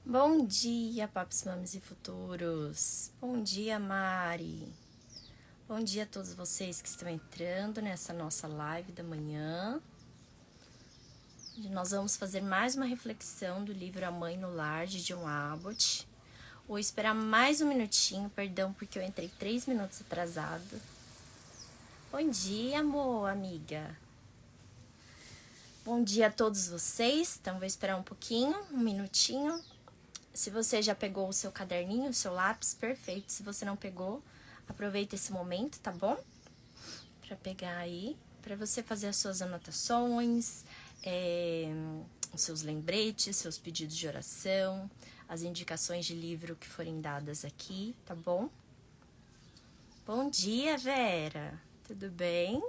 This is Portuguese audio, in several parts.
Bom dia, papis, mames e futuros. Bom dia, Mari. Bom dia a todos vocês que estão entrando nessa nossa live da manhã. Nós vamos fazer mais uma reflexão do livro A Mãe no Lar, de John Abbott. Vou esperar mais um minutinho, perdão, porque eu entrei 3 minutos atrasado. Bom dia, amor, amiga. Bom dia a todos vocês. Então, vou esperar um pouquinho, um minutinho. Se você já pegou o seu caderninho, o seu lápis, perfeito. Se você não pegou, aproveita esse momento, tá bom? Pra pegar aí, pra você fazer as suas anotações, os seus lembretes, seus pedidos de oração, as indicações de livro que forem dadas aqui, tá bom? Bom dia, Vera. Tudo bem?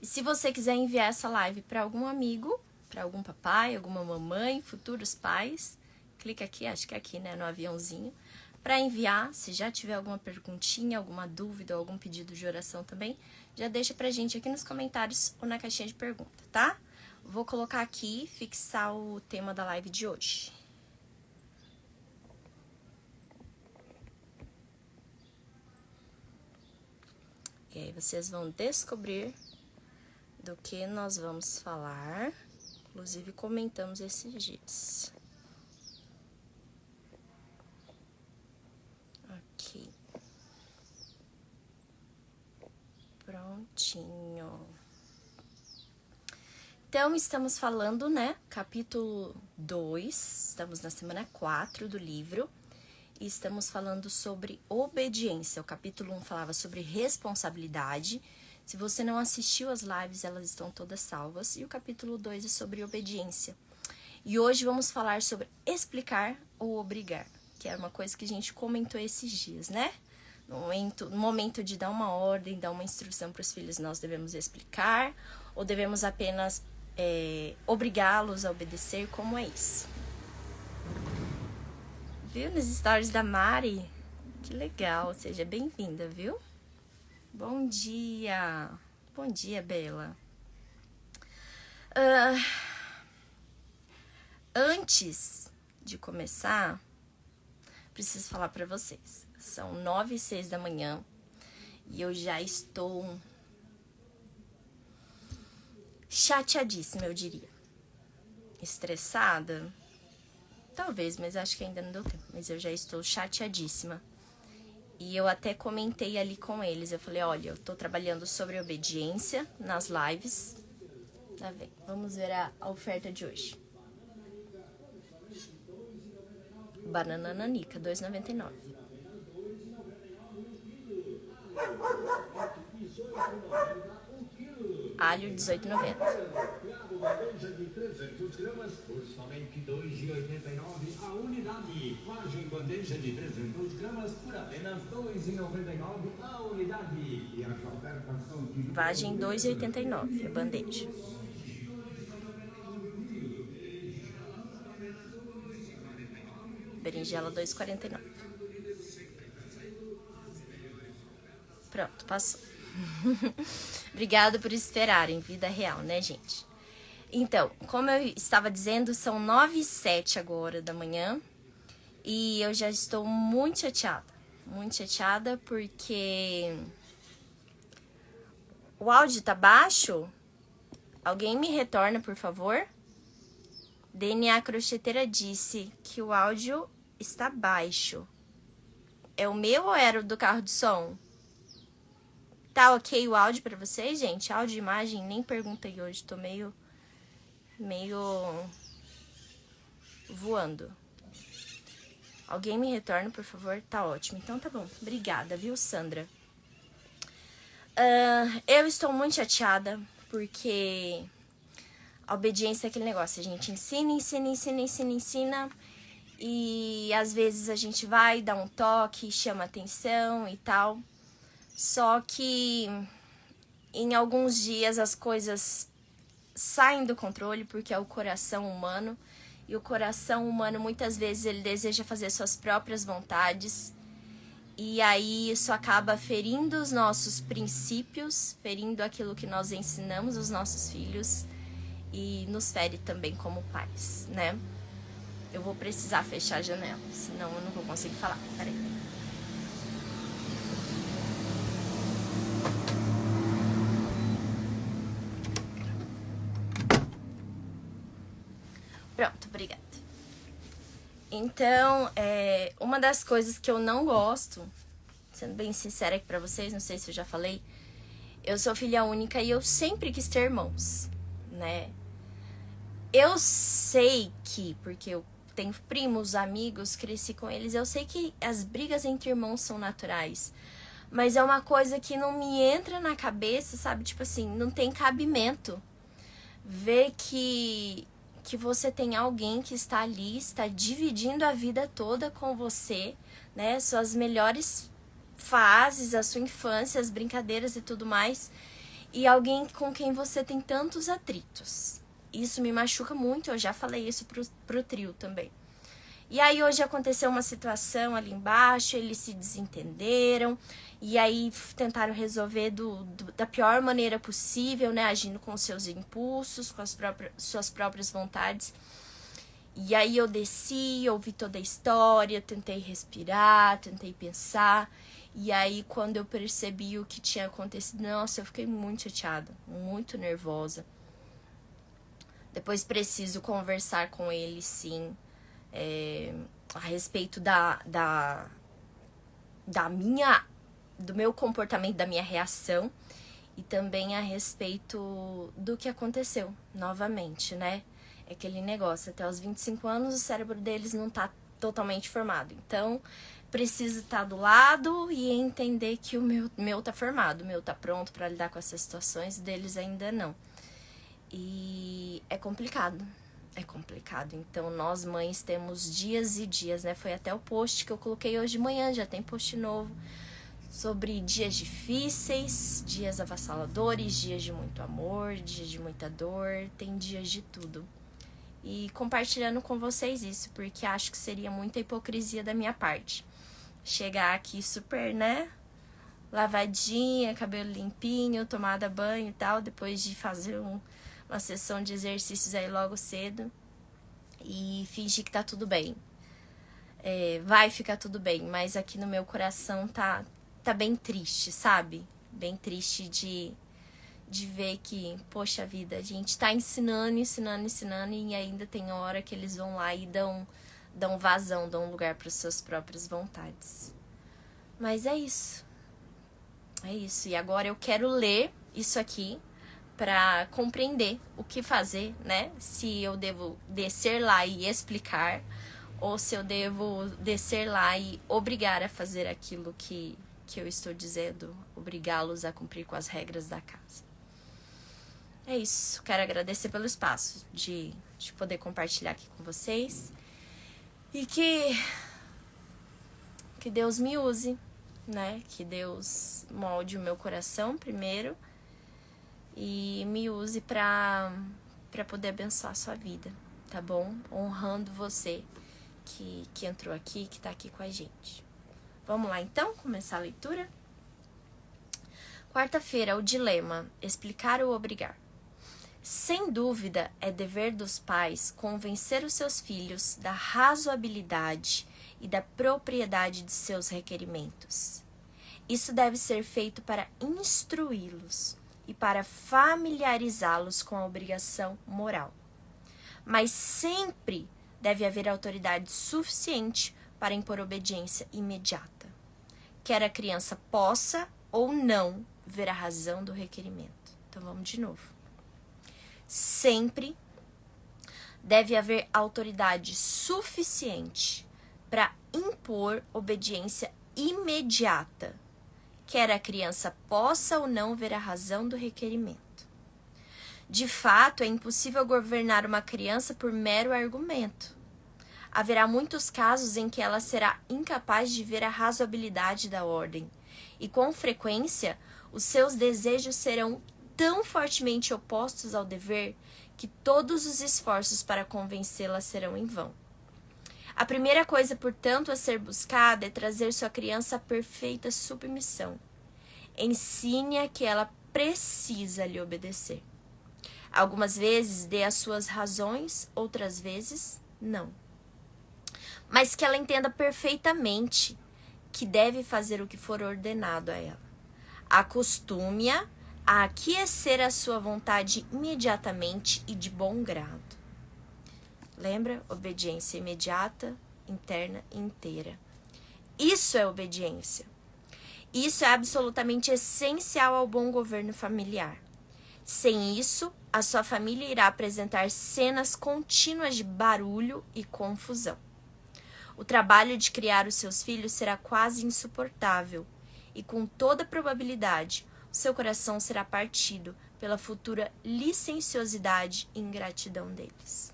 E se você quiser enviar essa live para algum amigo, para algum papai, alguma mamãe, futuros pais, clica aqui, acho que é aqui, né, no aviãozinho, para enviar. Se já tiver alguma perguntinha, alguma dúvida ou algum pedido de oração também, já deixa pra gente aqui nos comentários ou na caixinha de pergunta, tá? Vou colocar aqui, fixar o tema da live de hoje. E aí vocês vão descobrir do que nós vamos falar. Inclusive, comentamos esses dias. Aqui. Prontinho. Então, estamos falando, né? Capítulo 2. Estamos na semana 4 do livro. E estamos falando sobre obediência. O capítulo 1 falava sobre responsabilidade. Se você não assistiu as lives, elas estão todas salvas. E o capítulo 2 é sobre obediência. E hoje vamos falar sobre explicar ou obrigar, que é uma coisa que a gente comentou esses dias, né? No momento de dar uma ordem, dar uma instrução para os filhos, nós devemos explicar ou devemos apenas obrigá-los a obedecer? Como é isso? Viu nos stories da Mari? Que legal, seja bem-vinda, viu? Bom dia! Bom dia, Bela. Antes de começar, preciso falar pra vocês. São 9h06 da manhã e eu já estou chateadíssima, eu diria. Estressada? Talvez, mas acho que ainda não deu tempo. Mas eu já estou chateadíssima. E eu até comentei ali com eles. Eu falei, olha, eu tô trabalhando sobre obediência nas lives. Tá vendo? Vamos ver a oferta de hoje. Banana nanica, R$ 2,99. Alho, R$ 18,90. Bandeja de 300 gramas por somente R$ 2,89 a unidade. Vagem bandeja de 300 gramas por apenas R$ 2,99 a unidade. E as ofertas são de... Vagem, R$ 2,89 a bandeja. Berinjela, R$ 2,49. Pronto, passou. Obrigada por esperarem, vida real, né, gente? Então, como eu estava dizendo, são 9h07 agora da manhã. E eu já estou muito chateada. Muito chateada porque o áudio tá baixo. Alguém me retorna, por favor? DNA Crocheteira disse que o áudio está baixo. É o meu ou era o do carro de som? Tá ok o áudio pra vocês, gente? Áudio e imagem, nem perguntei hoje. Tô meio voando. Alguém me retorna, por favor? Tá ótimo. Então tá bom. Obrigada, viu, Sandra? Eu estou muito chateada porque a obediência é aquele negócio. A gente ensina. E às vezes a gente vai, dá um toque, chama atenção e tal. Só que em alguns dias as coisas saem do controle porque é o coração humano. E o coração humano, muitas vezes, ele deseja fazer suas próprias vontades. E aí isso acaba ferindo os nossos princípios, ferindo aquilo que nós ensinamos aos nossos filhos. e nos fere também como pais, né? Eu vou precisar fechar a janela, senão eu não vou conseguir falar. Peraí. Pronto, obrigada. Então, uma das coisas que eu não gosto, sendo bem sincera aqui pra vocês, não sei se eu já falei, eu sou filha única e eu sempre quis ter irmãos, né? Eu sei que, porque eu tenho primos, amigos, cresci com eles, eu sei que as brigas entre irmãos são naturais. Mas é uma coisa que não me entra na cabeça, sabe? Tipo assim, não tem cabimento. Ver que você tem alguém que está ali, está dividindo a vida toda com você, né? Suas melhores fases, a sua infância, as brincadeiras e tudo mais. E alguém com quem você tem tantos atritos. Isso me machuca muito, eu já falei isso pro trio também. E aí hoje aconteceu uma situação ali embaixo, eles se desentenderam, e aí tentaram resolver da pior maneira possível, né? Agindo com seus impulsos, com suas próprias vontades. E aí eu desci, ouvi toda a história, tentei respirar, tentei pensar. E aí quando eu percebi o que tinha acontecido, nossa, eu fiquei muito chateada, muito nervosa. Depois preciso conversar com ele, sim, a respeito do meu comportamento, da minha reação, e também a respeito do que aconteceu, novamente, né? É aquele negócio, até os 25 anos o cérebro deles não tá totalmente formado. Então, preciso estar do lado e entender que o meu tá formado, o meu tá pronto para lidar com essas situações, deles ainda não. E é complicado. Então, nós mães temos dias e dias, né? Foi até o post que eu coloquei hoje de manhã, já tem post novo, sobre dias difíceis, dias avassaladores, dias de muito amor, dias de muita dor, tem dias de tudo. E compartilhando com vocês isso, porque acho que seria muita hipocrisia da minha parte. Chegar aqui super, né? Lavadinha, cabelo limpinho, tomada banho e tal, depois de fazer uma sessão de exercícios aí logo cedo e fingir que tá tudo bem. Vai ficar tudo bem, mas aqui no meu coração tá bem triste, sabe? Bem triste de ver que, poxa vida, a gente tá ensinando e ainda tem hora que eles vão lá e dão vazão, dão lugar para suas próprias vontades. Mas é isso. E agora eu quero ler isso aqui para compreender o que fazer, né? Se eu devo descer lá e explicar, ou se eu devo descer lá e obrigar a fazer aquilo que eu estou dizendo, obrigá-los a cumprir com as regras da casa. É isso, quero agradecer pelo espaço de poder compartilhar aqui com vocês e que Deus me use, né? Que Deus molde o meu coração primeiro e me use pra poder abençoar a sua vida, tá bom? Honrando você que entrou aqui, que tá aqui com a gente. Vamos lá então, começar a leitura? Quarta-feira, o dilema, explicar ou obrigar. Sem dúvida, é dever dos pais convencer os seus filhos da razoabilidade e da propriedade de seus requerimentos. Isso deve ser feito para instruí-los e para familiarizá-los com a obrigação moral. Mas sempre deve haver autoridade suficiente para impor obediência imediata, quer a criança possa ou não ver a razão do requerimento. Então vamos de novo. Sempre deve haver autoridade suficiente para impor obediência imediata, quer a criança possa ou não ver a razão do requerimento. De fato, é impossível governar uma criança por mero argumento. Haverá muitos casos em que ela será incapaz de ver a razoabilidade da ordem, e com frequência os seus desejos serão tão fortemente opostos ao dever que todos os esforços para convencê-la serão em vão. A primeira coisa, portanto, a ser buscada é trazer sua criança à perfeita submissão. Ensine-a que ela precisa lhe obedecer. Algumas vezes dê as suas razões, outras vezes não. Mas que ela entenda perfeitamente que deve fazer o que for ordenado a ela. Acostume-a a aquecer a sua vontade imediatamente e de bom grado. Lembra? Obediência imediata, interna e inteira. Isso é obediência. Isso é absolutamente essencial ao bom governo familiar. Sem isso, a sua família irá apresentar cenas contínuas de barulho e confusão. O trabalho de criar os seus filhos será quase insuportável e, com toda probabilidade, o seu coração será partido pela futura licenciosidade e ingratidão deles.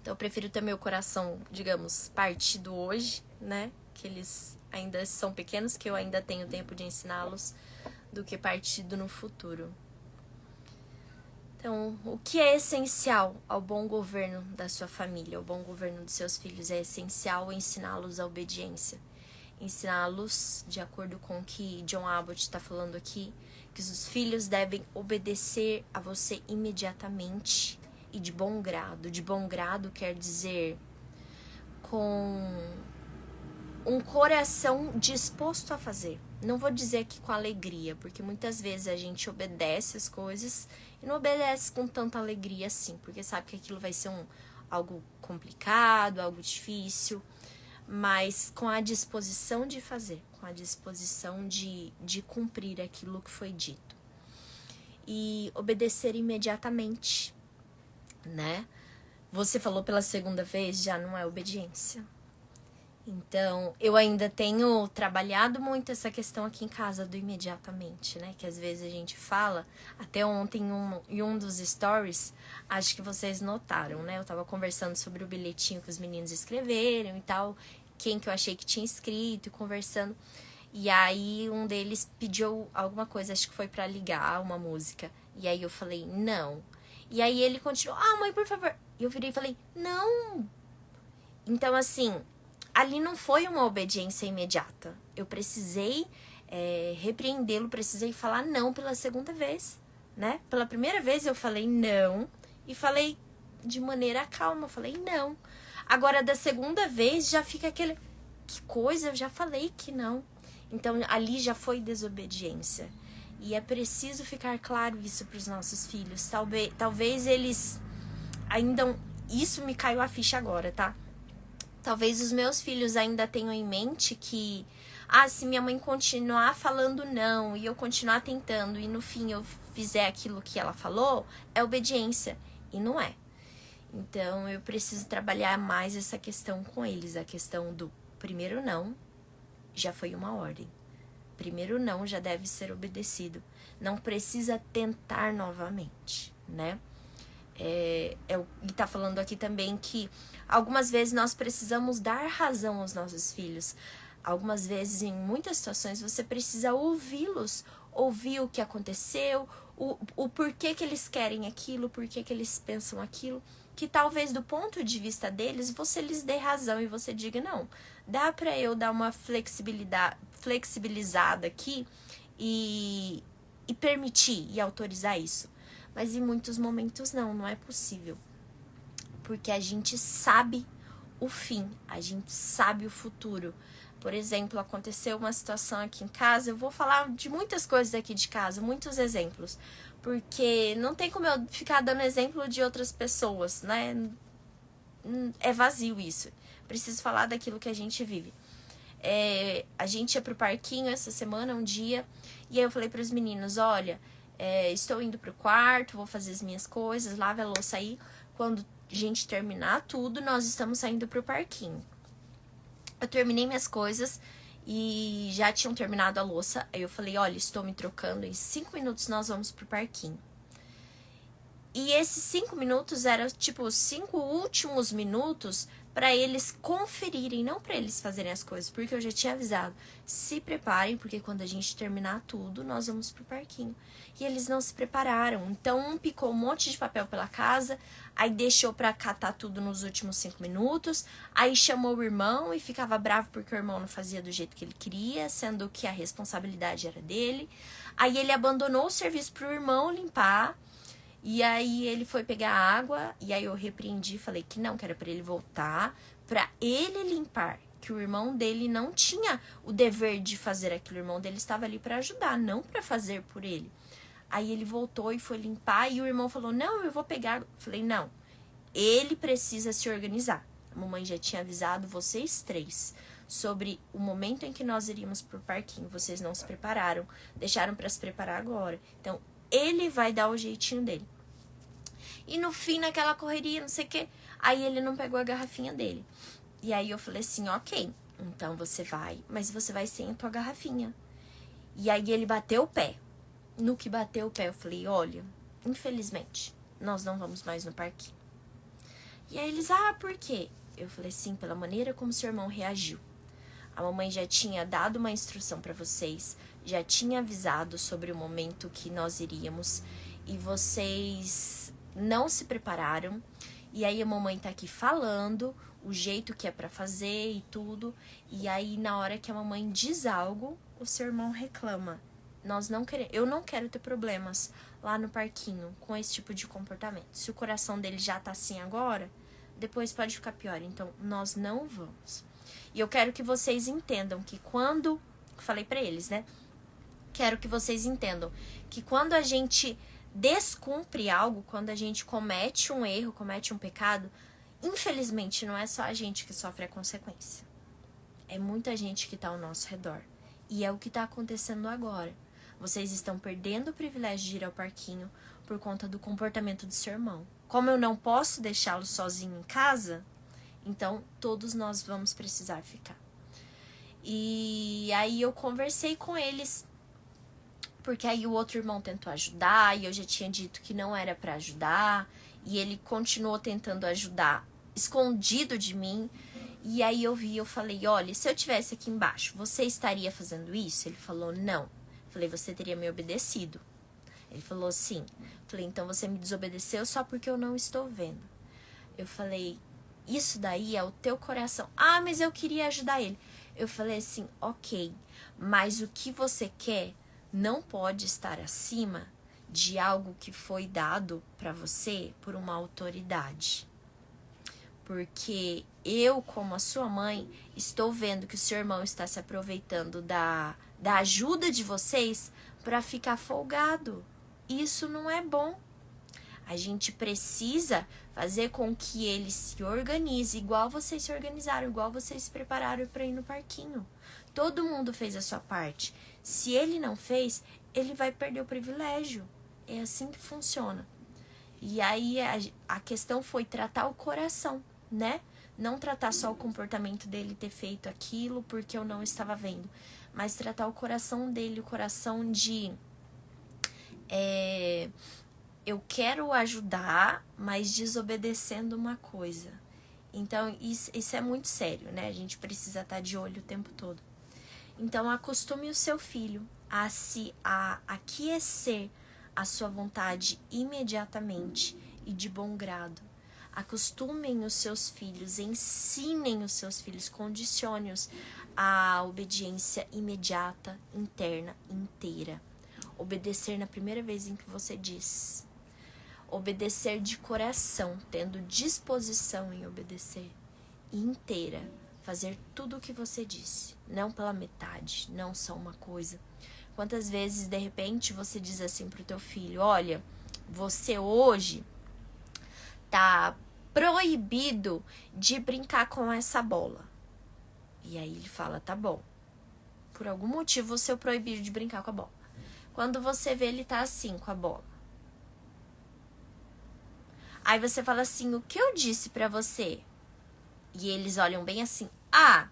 Então, eu prefiro ter meu coração, digamos, partido hoje, né? Que eles ainda são pequenos, que eu ainda tenho tempo de ensiná-los, do que partido no futuro. Então, o que é essencial ao bom governo da sua família, ao bom governo dos seus filhos? É essencial ensiná-los a obediência. Ensiná-los, de acordo com o que John Abbott está falando aqui, que os filhos devem obedecer a você imediatamente e de bom grado. De bom grado quer dizer com um coração disposto a fazer. Não vou dizer que com alegria, porque muitas vezes a gente obedece as coisas e não obedece com tanta alegria assim, porque sabe que aquilo vai ser algo complicado, algo difícil, mas com a disposição de fazer, com a disposição de cumprir aquilo que foi dito. E obedecer imediatamente, né? Você falou pela segunda vez, já não é obediência. Então, eu ainda tenho trabalhado muito essa questão aqui em casa do imediatamente, né? Que às vezes a gente fala, até ontem em um dos stories, acho que vocês notaram, né? Eu tava conversando sobre o bilhetinho que os meninos escreveram e tal, quem que eu achei que tinha escrito e conversando. E aí um deles pediu alguma coisa, acho que foi pra ligar uma música. E aí eu falei, não. E aí ele continuou, mãe, por favor. E eu virei e falei, não. Então, assim, ali não foi uma obediência imediata. Eu precisei repreendê-lo, precisei falar não pela segunda vez, né? Pela primeira vez eu falei não e falei de maneira calma, eu falei não. Agora, da segunda vez, já fica aquele, que coisa, eu já falei que não. Então, ali já foi desobediência. E é preciso ficar claro isso para os nossos filhos. Talvez eles ainda... Isso me caiu a ficha agora, tá? Talvez os meus filhos ainda tenham em mente que... se minha mãe continuar falando não e eu continuar tentando e no fim eu fizer aquilo que ela falou, é obediência. E não é. Então, eu preciso trabalhar mais essa questão com eles. A questão do primeiro não já foi uma ordem. Primeiro não já deve ser obedecido. Não precisa tentar novamente, né? Ele tá falando aqui também que algumas vezes nós precisamos dar razão aos nossos filhos. Algumas vezes, em muitas situações, você precisa ouvi-los. Ouvir o que aconteceu, o porquê que eles querem aquilo, porquê que eles pensam aquilo. Que talvez do ponto de vista deles, você lhes dê razão e você diga, não, dá pra eu dar uma flexibilizada aqui e permitir e autorizar isso. Mas em muitos momentos não é possível. Porque a gente sabe o fim, a gente sabe o futuro. Por exemplo, aconteceu uma situação aqui em casa, eu vou falar de muitas coisas aqui de casa, muitos exemplos. Porque não tem como eu ficar dando exemplo de outras pessoas, né? É vazio isso. Preciso falar daquilo que a gente vive. A gente ia pro parquinho essa semana, um dia, e aí eu falei pros meninos, olha, estou indo pro quarto, vou fazer as minhas coisas, lave a louça aí. Quando a gente terminar tudo, nós estamos saindo pro parquinho. Eu terminei minhas coisas e já tinham terminado a louça. Aí eu falei, olha, estou me trocando, em 5 minutos nós vamos pro parquinho. E esses 5 minutos eram, tipo, os 5 últimos minutos para eles conferirem, não para eles fazerem as coisas, porque eu já tinha avisado, se preparem, porque quando a gente terminar tudo, nós vamos pro parquinho. E eles não se prepararam, então um picou um monte de papel pela casa, aí deixou pra catar tudo nos últimos 5 minutos, aí chamou o irmão e ficava bravo porque o irmão não fazia do jeito que ele queria, sendo que a responsabilidade era dele. Aí ele abandonou o serviço pro irmão limpar, e aí ele foi pegar água, e aí eu repreendi, falei que não, que era pra ele voltar, pra ele limpar, que o irmão dele não tinha o dever de fazer aquilo, o irmão dele estava ali pra ajudar, não pra fazer por ele. Aí ele voltou e foi limpar, e o irmão falou, não, eu vou pegar. Falei, não, ele precisa se organizar. A mamãe já tinha avisado vocês 3 sobre o momento em que nós iríamos pro parquinho, vocês não se prepararam, deixaram pra se preparar agora. Então, ele vai dar o jeitinho dele. E no fim, naquela correria, não sei o que, aí ele não pegou a garrafinha dele. E aí eu falei assim, ok, então você vai, mas você vai sem a tua garrafinha. E aí ele bateu o pé. No que bateu o pé, eu falei, olha, infelizmente, nós não vamos mais no parquinho. E aí eles, por quê? Eu falei, sim, pela maneira como seu irmão reagiu. A mamãe já tinha dado uma instrução para vocês, já tinha avisado sobre o momento que nós iríamos e vocês não se prepararam. E aí a mamãe tá aqui falando o jeito que é para fazer e tudo. E aí na hora que a mamãe diz algo, o seu irmão reclama. Eu não quero ter problemas lá no parquinho com esse tipo de comportamento. Se o coração dele já tá assim agora, depois pode ficar pior. Então nós não vamos. E eu quero que vocês entendam que quando... Falei pra eles, né? Quero que vocês entendam que quando a gente descumpre algo, quando a gente comete um erro, comete um pecado, infelizmente não é só a gente que sofre a consequência. É muita gente que tá ao nosso redor. E é o que tá acontecendo agora. Vocês estão perdendo o privilégio de ir ao parquinho por conta do comportamento do seu irmão. Como eu não posso deixá-lo sozinho em casa... Então, todos nós vamos precisar ficar. E aí eu conversei com eles, porque aí o outro irmão tentou ajudar, e eu já tinha dito que não era pra ajudar, e ele continuou tentando ajudar, escondido de mim. E aí eu falei, olha, se eu tivesse aqui embaixo, você estaria fazendo isso? Ele falou, não. Eu falei, você teria me obedecido. Ele falou, sim. Eu falei, então você me desobedeceu só porque eu não estou vendo. Eu falei... Isso daí é o teu coração. Mas eu queria ajudar ele. Eu falei assim, ok, mas o que você quer não pode estar acima de algo que foi dado para você por uma autoridade. Porque eu, como a sua mãe, estou vendo que o seu irmão está se aproveitando da ajuda de vocês para ficar folgado. Isso não é bom. A gente precisa fazer com que ele se organize, igual vocês se organizaram, igual vocês se prepararam para ir no parquinho. Todo mundo fez a sua parte. Se ele não fez, ele vai perder o privilégio. É assim que funciona. E aí a questão foi tratar o coração, né? Não tratar só o comportamento dele ter feito aquilo porque eu não estava vendo. Mas tratar o coração dele, o coração de... eu quero ajudar, mas desobedecendo uma coisa. Então, isso é muito sério, né? A gente precisa estar de olho o tempo todo. Então, acostume o seu filho a aquecer a sua vontade imediatamente e de bom grado. Acostumem os seus filhos, ensinem os seus filhos, condicione-os à obediência imediata, interna, inteira. Obedecer na primeira vez em que você diz. Obedecer de coração, tendo disposição em obedecer. E inteira, fazer tudo o que você disse. Não pela metade, não só uma coisa. Quantas vezes, de repente, você diz assim pro teu filho, olha, você hoje tá proibido de brincar com essa bola. E aí ele fala, tá bom. Por algum motivo você é proibido de brincar com a bola. Quando você vê, ele tá assim com a bola. Aí você fala assim, o que eu disse pra você? E eles olham bem assim, a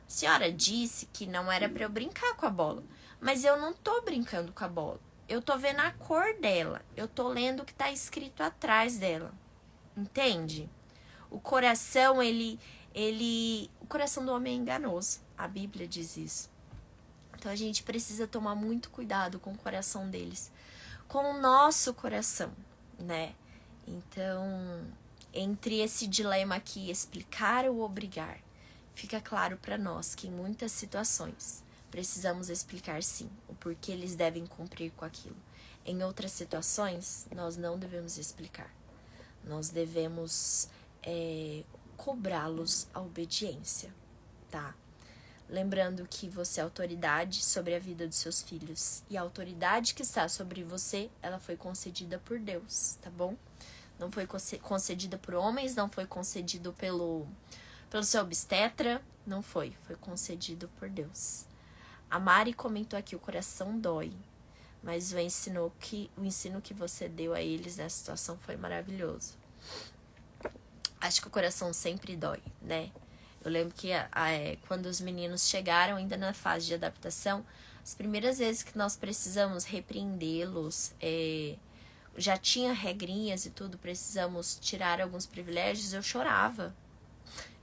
senhora disse que não era pra eu brincar com a bola. Mas eu não tô brincando com a bola. Eu tô vendo a cor dela. Eu tô lendo o que tá escrito atrás dela. Entende? O coração do homem é enganoso. A Bíblia diz isso. Então a gente precisa tomar muito cuidado com o coração deles, com o nosso coração, né? Então, entre esse dilema aqui, explicar ou obrigar, fica claro para nós que em muitas situações precisamos explicar sim o porquê eles devem cumprir com aquilo. Em outras situações, nós não devemos explicar. Nós devemos cobrá-los a obediência, tá? Lembrando que você é autoridade sobre a vida dos seus filhos. E a autoridade que está sobre você, ela foi concedida por Deus, tá bom? Não foi concedida por homens, não foi concedido pelo seu obstetra, não foi. Foi concedido por Deus. A Mari comentou aqui, o coração dói. Mas o ensino que você deu a eles nessa situação foi maravilhoso. Acho que o coração sempre dói, né? Eu lembro que quando os meninos chegaram, ainda na fase de adaptação, as primeiras vezes que nós precisamos repreendê-los, já tinha regrinhas e tudo, precisamos tirar alguns privilégios, eu chorava.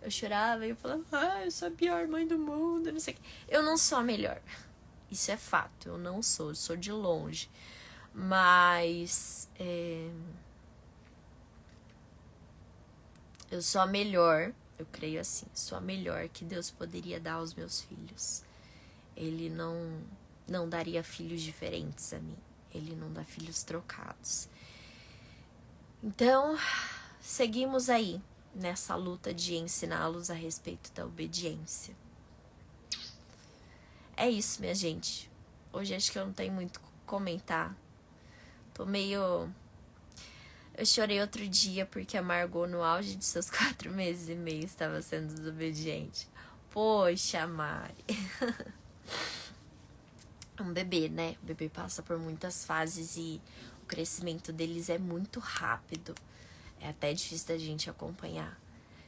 Eu chorava e eu falava, eu sou a pior mãe do mundo, não sei o quê. Eu não sou a melhor. Isso é fato, eu não sou, eu sou de longe. Mas eu sou a melhor. Eu creio assim, sou a melhor que Deus poderia dar aos meus filhos. Ele não daria filhos diferentes a mim. Ele não dá filhos trocados. Então, seguimos aí nessa luta de ensiná-los a respeito da obediência. É isso, minha gente. Hoje acho que eu não tenho muito o que comentar. Tô meio... Eu chorei outro dia porque a Margot, no auge de seus 4 meses e meio, estava sendo desobediente. Poxa, Mari. Um bebê, né? O bebê passa por muitas fases e o crescimento deles é muito rápido. É até difícil da gente acompanhar.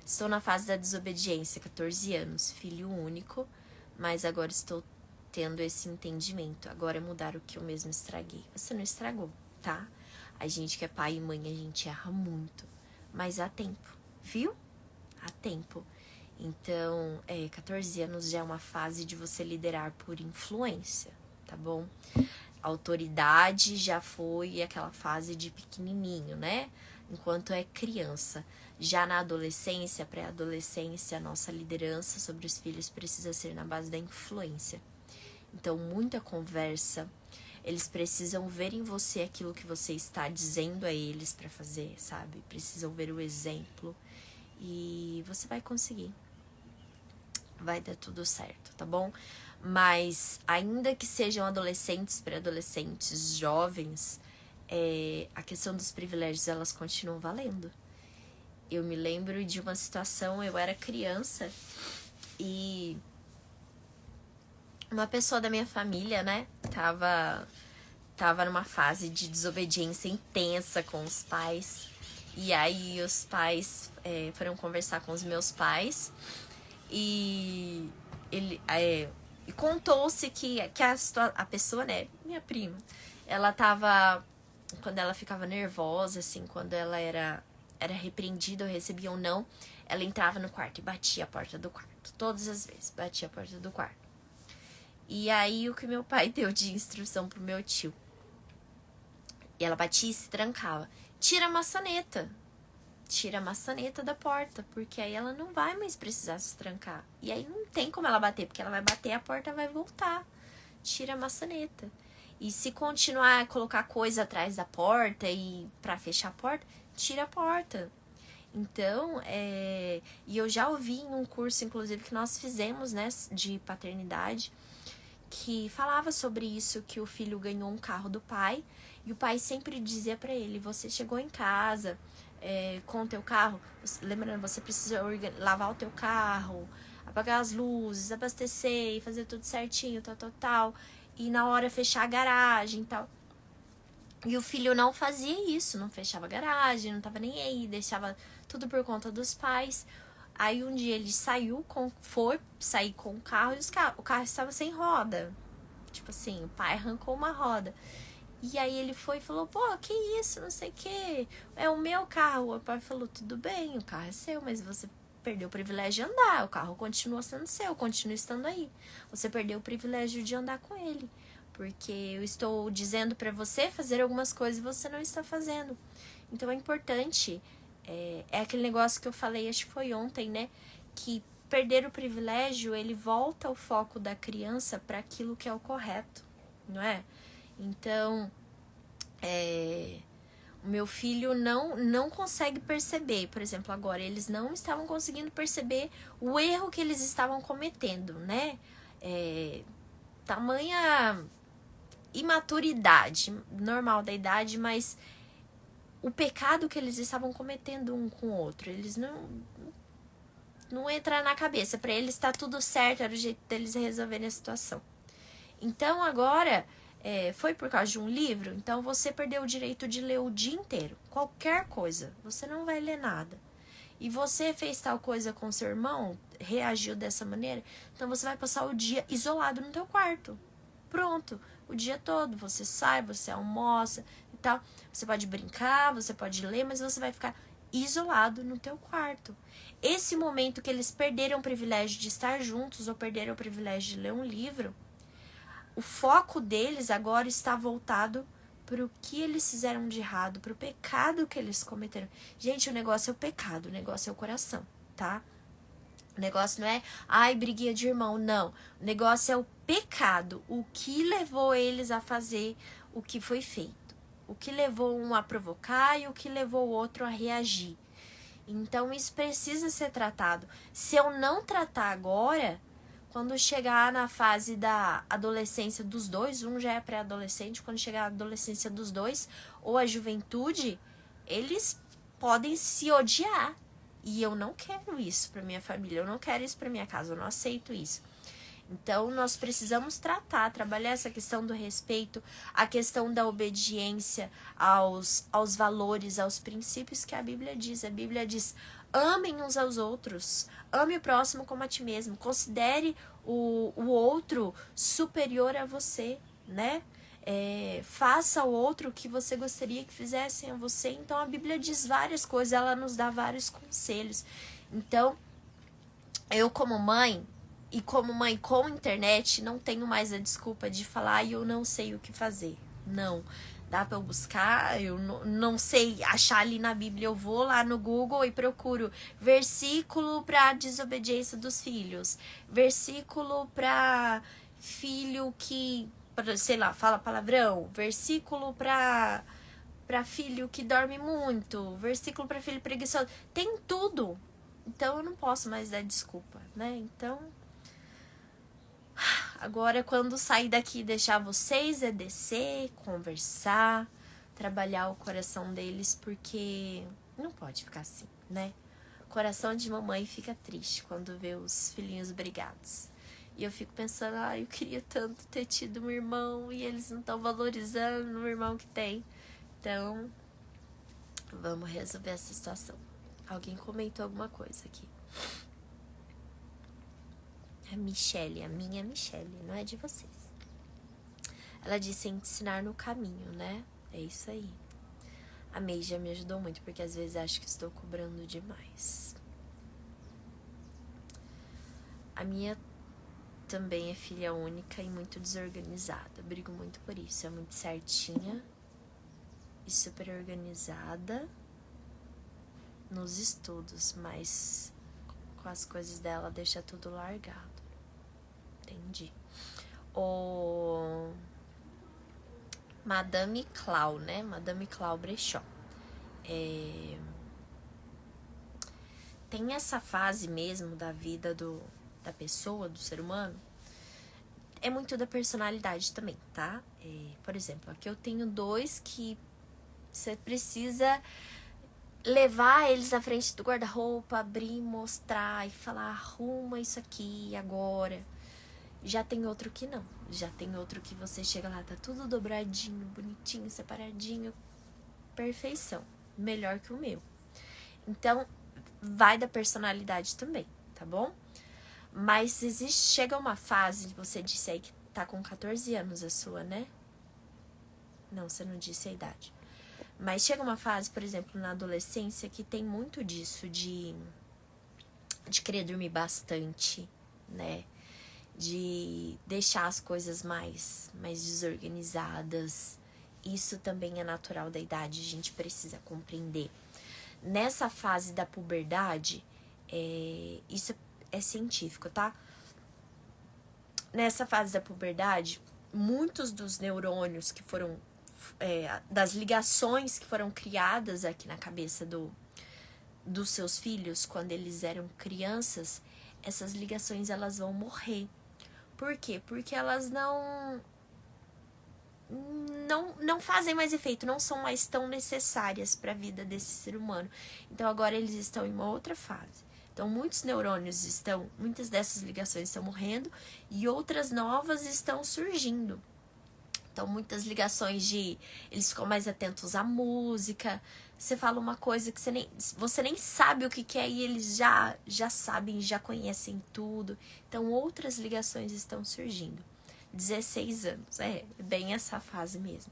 Estou na fase da desobediência, 14 anos, filho único, mas agora estou tendo esse entendimento. Agora é mudar o que eu mesmo estraguei. Você não estragou, tá? A gente que é pai e mãe, a gente erra muito. Mas há tempo, viu? Há tempo. Então, 14 anos já é uma fase de você liderar por influência, tá bom? A autoridade já foi aquela fase de pequenininho, né? Enquanto é criança. Já na adolescência, pré-adolescência, a nossa liderança sobre os filhos precisa ser na base da influência. Então, muita conversa. Eles precisam ver em você aquilo que você está dizendo a eles para fazer, sabe? Precisam ver o exemplo. E você vai conseguir. Vai dar tudo certo, tá bom? Mas, ainda que sejam adolescentes, pré-adolescentes, jovens, a questão dos privilégios, elas continuam valendo. Eu me lembro de uma situação, eu era criança e uma pessoa da minha família, né, tava numa fase de desobediência intensa com os pais. E aí os pais foram conversar com os meus pais e contou-se que a pessoa, né, minha prima, ela tava, quando ela ficava nervosa, assim, quando ela era repreendida ou recebia um não, ela entrava no quarto e batia a porta do quarto. Todas as vezes, batia a porta do quarto. E aí, o que meu pai deu de instrução pro meu tio. E ela batia e se trancava. Tira a maçaneta. Tira a maçaneta da porta, porque aí ela não vai mais precisar se trancar. E aí não tem como ela bater, porque ela vai bater e a porta vai voltar. Tira a maçaneta. E se continuar a colocar coisa atrás da porta e pra fechar a porta, tira a porta. Então, e eu já ouvi em um curso, inclusive, que nós fizemos, né, de paternidade, que falava sobre isso, que o filho ganhou um carro do pai, e o pai sempre dizia pra ele, você chegou em casa com o teu carro, lembrando, você precisa lavar o teu carro, apagar as luzes, abastecer e fazer tudo certinho, tal, e na hora fechar a garagem e tal. E o filho não fazia isso, não fechava a garagem, não tava nem aí, deixava tudo por conta dos pais. Aí um dia ele foi sair com o carro e o carro estava sem roda. Tipo assim, o pai arrancou uma roda. E aí ele foi e falou, pô, que isso, não sei o que, é o meu carro. O pai falou, tudo bem, o carro é seu, mas você perdeu o privilégio de andar, o carro continua sendo seu, continua estando aí. Você perdeu o privilégio de andar com ele, porque eu estou dizendo para você fazer algumas coisas e você não está fazendo. Então é importante, é aquele negócio que eu falei, acho que foi ontem, né, que perder o privilégio, ele volta o foco da criança para aquilo que é o correto, não é? Então, o meu filho não consegue perceber, por exemplo, agora, eles não estavam conseguindo perceber o erro que eles estavam cometendo, né? Tamanha imaturidade, normal da idade, mas o pecado que eles estavam cometendo um com o outro, eles não entra na cabeça. Para eles tá tudo certo, era o jeito deles resolverem a situação. Então agora, foi por causa de um livro, então você perdeu o direito de ler o dia inteiro. Qualquer coisa, você não vai ler nada. E você fez tal coisa com seu irmão, reagiu dessa maneira, então você vai passar o dia isolado no teu quarto. Pronto, o dia todo. Você sai, você almoça e tal. Você pode brincar, você pode ler, mas você vai ficar isolado no teu quarto. Esse momento que eles perderam o privilégio de estar juntos ou perderam o privilégio de ler um livro, o foco deles agora está voltado para o que eles fizeram de errado, para o pecado que eles cometeram. Gente, o negócio é o pecado, o negócio é o coração, tá? O negócio não é, briguinha de irmão, não. O negócio é o pecado, o que levou eles a fazer o que foi feito. O que levou um a provocar e o que levou o outro a reagir. Então, isso precisa ser tratado. Se eu não tratar agora, quando chegar na fase da adolescência dos dois, um já é pré-adolescente, quando chegar a adolescência dos dois, ou a juventude, eles podem se odiar. E eu não quero isso para minha família, eu não quero isso para minha casa, eu não aceito isso. Então, nós precisamos trabalhar essa questão do respeito, a questão da obediência aos valores, aos princípios que a Bíblia diz. A Bíblia diz, amem uns aos outros, ame o próximo como a ti mesmo, considere o outro superior a você, né? Faça ao outro o que você gostaria que fizessem a você. Então, a Bíblia diz várias coisas, ela nos dá vários conselhos. Então, eu como mãe, e como mãe com internet, não tenho mais a desculpa de falar eu não sei o que fazer. Não. Dá pra eu buscar, eu não sei achar ali na Bíblia, eu vou lá no Google e procuro versículo pra desobediência dos filhos, versículo pra filho que, sei lá, fala palavrão, versículo pra filho que dorme muito, versículo pra filho preguiçoso, tem tudo. Então eu não posso mais dar desculpa, né? Então, agora, quando sair daqui e deixar vocês, é descer, conversar, trabalhar o coração deles, porque não pode ficar assim, né? O coração de mamãe fica triste quando vê os filhinhos brigados. E eu fico pensando, eu queria tanto ter tido um irmão e eles não estão valorizando o irmão que tem. Então, vamos resolver essa situação. Alguém comentou alguma coisa aqui. A Michelle, a minha Michelle, não é de vocês. Ela disse ensinar no caminho, né? É isso aí. A May já me ajudou muito, porque às vezes acho que estou cobrando demais. A minha também é filha única e muito desorganizada. Brigo muito por isso. É muito certinha e super organizada nos estudos, mas com as coisas dela deixa tudo largado. Entendi. Madame Clau, né? Madame Clau Brechó. Tem essa fase mesmo da vida da pessoa, do ser humano. É muito da personalidade também, tá? Por exemplo, aqui eu tenho 2 que você precisa levar eles na frente do guarda-roupa, abrir, mostrar e falar, arruma isso aqui agora. Já tem outro que não. Já tem outro que você chega lá, tá tudo dobradinho, bonitinho, separadinho. Perfeição. Melhor que o meu. Então, vai da personalidade também, tá bom? Mas chega uma fase, você disse aí que tá com 14 anos a sua, né? Não, você não disse a idade. Mas chega uma fase, por exemplo, na adolescência, que tem muito disso, de querer dormir bastante, né? De deixar as coisas mais desorganizadas. Isso também é natural da idade, a gente precisa compreender. Nessa fase da puberdade, isso é científico, tá? Nessa fase da puberdade, muitos dos neurônios que foram, das ligações que foram criadas aqui na cabeça dos seus filhos, quando eles eram crianças, essas ligações elas vão morrer. Por quê? Porque elas não fazem mais efeito, não são mais tão necessárias para a vida desse ser humano. Então agora eles estão em uma outra fase. Então muitas dessas ligações estão morrendo e outras novas estão surgindo. Então muitas ligações eles ficam mais atentos à música. Você fala uma coisa que você nem sabe o que é e eles já sabem, já conhecem tudo. Então outras ligações estão surgindo. 16 anos, bem essa fase mesmo.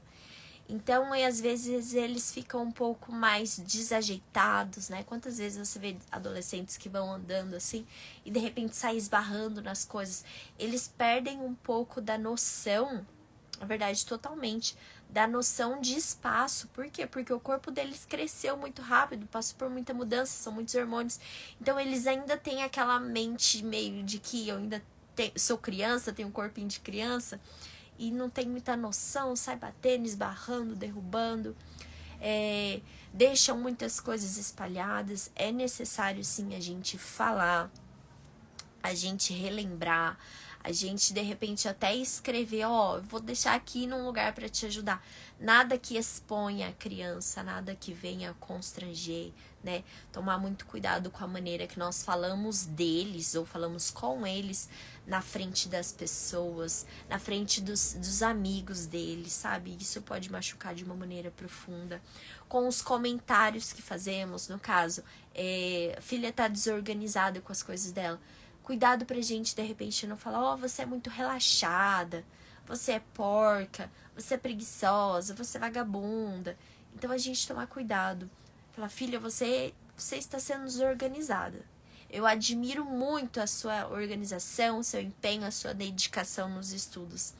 Então, às vezes, eles ficam um pouco mais desajeitados, né? Quantas vezes você vê adolescentes que vão andando assim e de repente saem esbarrando nas coisas? Eles perdem um pouco da noção, na verdade, totalmente, da noção de espaço. Por quê? Porque o corpo deles cresceu muito rápido, passou por muita mudança, são muitos hormônios. Então, eles ainda têm aquela mente meio de que eu ainda sou criança, tenho um corpinho de criança e não tem muita noção, sai batendo, esbarrando, derrubando, deixam muitas coisas espalhadas. É necessário sim a gente falar, a gente relembrar, a gente de repente até escrever, vou deixar aqui num lugar para te ajudar. Nada que exponha a criança, nada que venha constranger, né? Tomar muito cuidado com a maneira que nós falamos deles ou falamos com eles na frente das pessoas, na frente dos amigos deles, sabe? Isso pode machucar de uma maneira profunda. Com os comentários que fazemos, no caso, a filha tá desorganizada com as coisas dela. Cuidado pra gente, de repente, não falar, você é muito relaxada, você é porca, você é preguiçosa, você é vagabunda. Então, a gente tomar cuidado. Falar, filha, você está sendo desorganizada. Eu admiro muito a sua organização, o seu empenho, a sua dedicação nos estudos.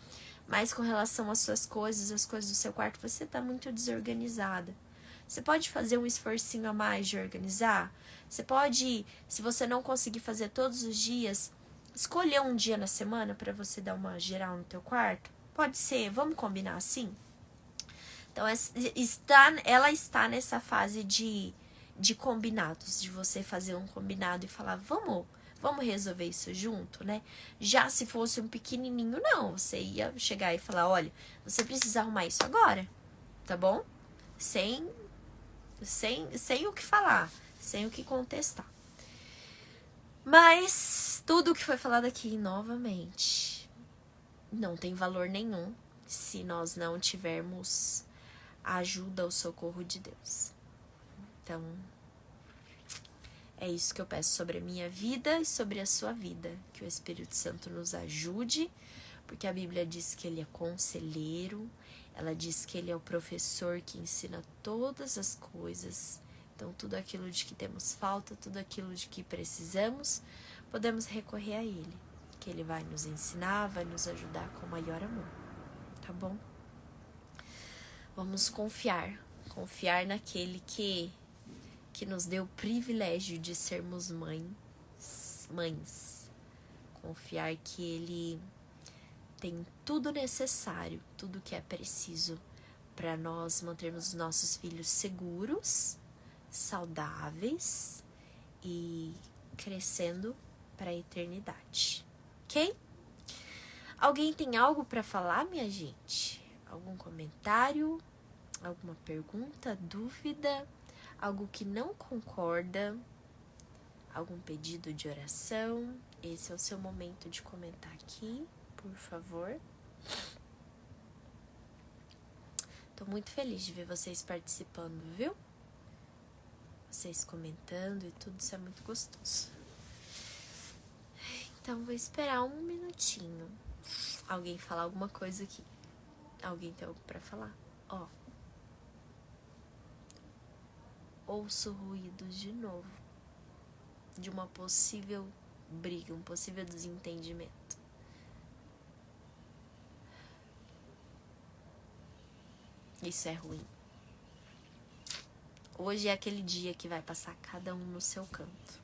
Mas com relação às suas coisas, as coisas do seu quarto, você está muito desorganizada. Você pode fazer um esforcinho a mais de organizar? Você pode, se você não conseguir fazer todos os dias, escolher um dia na semana para você dar uma geral no teu quarto? Pode ser, vamos combinar assim? Então, ela está nessa fase de combinados, de você fazer um combinado e falar, vamos resolver isso junto, né? Já se fosse um pequenininho, não, você ia chegar e falar, olha, você precisa arrumar isso agora, tá bom? Sem o que falar, sem o que contestar. Mas tudo o que foi falado aqui, novamente, não tem valor nenhum se nós não tivermos a ajuda, o socorro de Deus. Então, é isso que eu peço sobre a minha vida e sobre a sua vida. Que o Espírito Santo nos ajude, porque a Bíblia diz que Ele é conselheiro, ela diz que Ele é o professor que ensina todas as coisas. Então, tudo aquilo de que temos falta, tudo aquilo de que precisamos, podemos recorrer a Ele. Que Ele vai nos ensinar, vai nos ajudar com maior amor. Tá bom? Vamos confiar naquele que nos deu o privilégio de sermos mães. Confiar que Ele tem tudo necessário, tudo que é preciso para nós mantermos os nossos filhos seguros, saudáveis e crescendo para a eternidade. Ok? Alguém tem algo para falar, minha gente? Algum comentário? Alguma pergunta? Dúvida? Algo que não concorda? Algum pedido de oração? Esse é o seu momento de comentar aqui, por favor. Tô muito feliz de ver vocês participando, viu? Vocês comentando e tudo, isso é muito gostoso. Então, vou esperar um minutinho. Alguém falar alguma coisa aqui? Alguém tem algo pra falar? Ó, ouço ruídos de novo de uma possível briga, um possível desentendimento. Isso é ruim. Hoje é aquele dia que vai passar cada um no seu canto.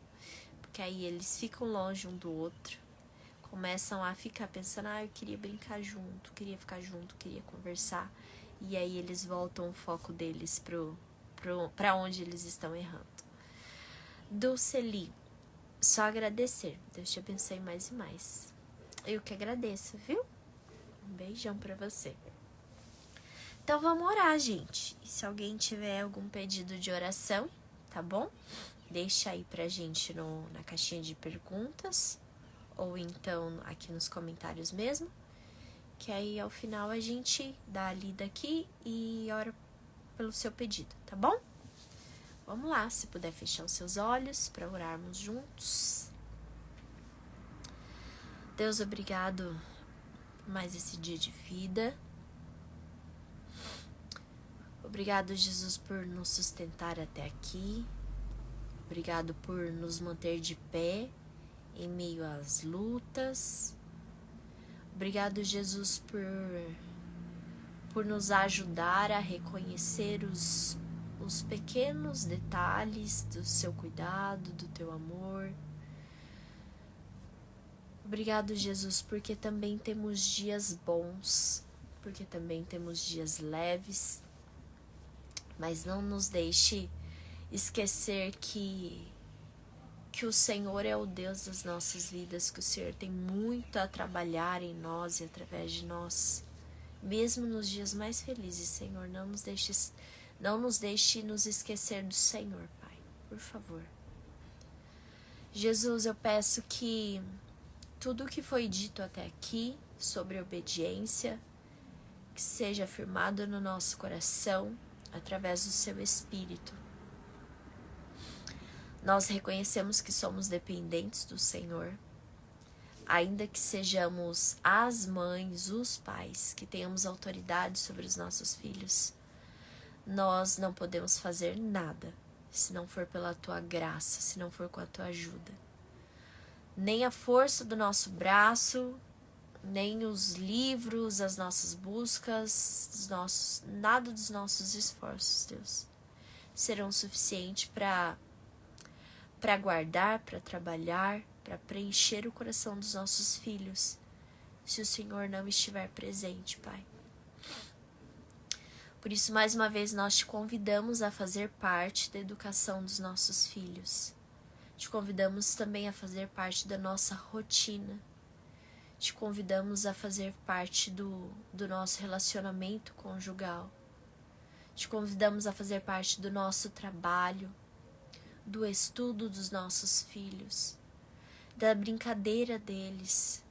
Porque aí eles ficam longe um do outro. Começam a ficar pensando, eu queria brincar junto, queria ficar junto, queria conversar. E aí eles voltam o foco deles pra onde eles estão errando. Dulceli, só agradecer. Deus te abençoe mais e mais. Eu que agradeço, viu? Um beijão pra você. Então vamos orar, gente. E se alguém tiver algum pedido de oração, tá bom? Deixa aí pra gente na caixinha de perguntas. Ou então aqui nos comentários mesmo. Que aí ao final a gente dá a lida aqui e ora pelo seu pedido, tá bom? Vamos lá, se puder fechar os seus olhos para orarmos juntos. Deus, obrigado por mais esse dia de vida. Obrigado, Jesus, por nos sustentar até aqui. Obrigado por nos manter de pé em meio às lutas. Obrigado, Jesus, por nos ajudar a reconhecer os pequenos detalhes do seu cuidado, do teu amor. Obrigado, Jesus, porque também temos dias bons, porque também temos dias leves, mas não nos deixe esquecer que o Senhor é o Deus das nossas vidas, que o Senhor tem muito a trabalhar em nós e através de nós, mesmo nos dias mais felizes. Senhor, não nos deixe nos esquecer do Senhor, Pai, por favor. Jesus, eu peço que tudo o que foi dito até aqui sobre obediência, que seja afirmado no nosso coração através do seu Espírito. Nós reconhecemos que somos dependentes do Senhor, ainda que sejamos as mães, os pais, que tenhamos autoridade sobre os nossos filhos. Nós não podemos fazer nada se não for pela tua graça, se não for com a tua ajuda. Nem a força do nosso braço, nem os livros, as nossas buscas, nada dos nossos esforços, Deus, serão suficientes para guardar, para trabalhar, para preencher o coração dos nossos filhos, se o Senhor não estiver presente, Pai. Por isso, mais uma vez, nós te convidamos a fazer parte da educação dos nossos filhos. Te convidamos também a fazer parte da nossa rotina. Te convidamos a fazer parte do nosso relacionamento conjugal. Te convidamos a fazer parte do nosso trabalho, do estudo dos nossos filhos, da brincadeira deles,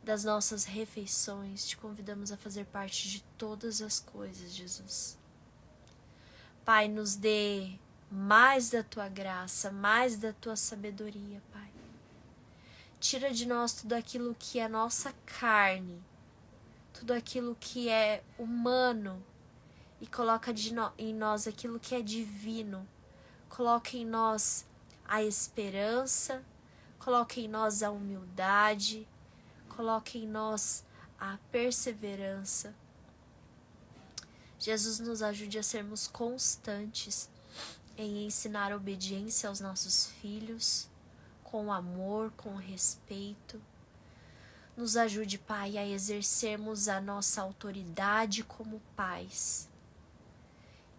das nossas refeições. Te convidamos a fazer parte de todas as coisas, Jesus. Pai, nos dê mais da tua graça, mais da tua sabedoria, Pai. Tira de nós tudo aquilo que é nossa carne, tudo aquilo que é humano, e coloca em nós aquilo que é divino. Coloca em nós a esperança, coloca em nós a humildade, coloca em nós a perseverança. Jesus, nos ajude a sermos constantes em ensinar a obediência aos nossos filhos, com amor, com respeito. Nos ajude, Pai, a exercermos a nossa autoridade como pais.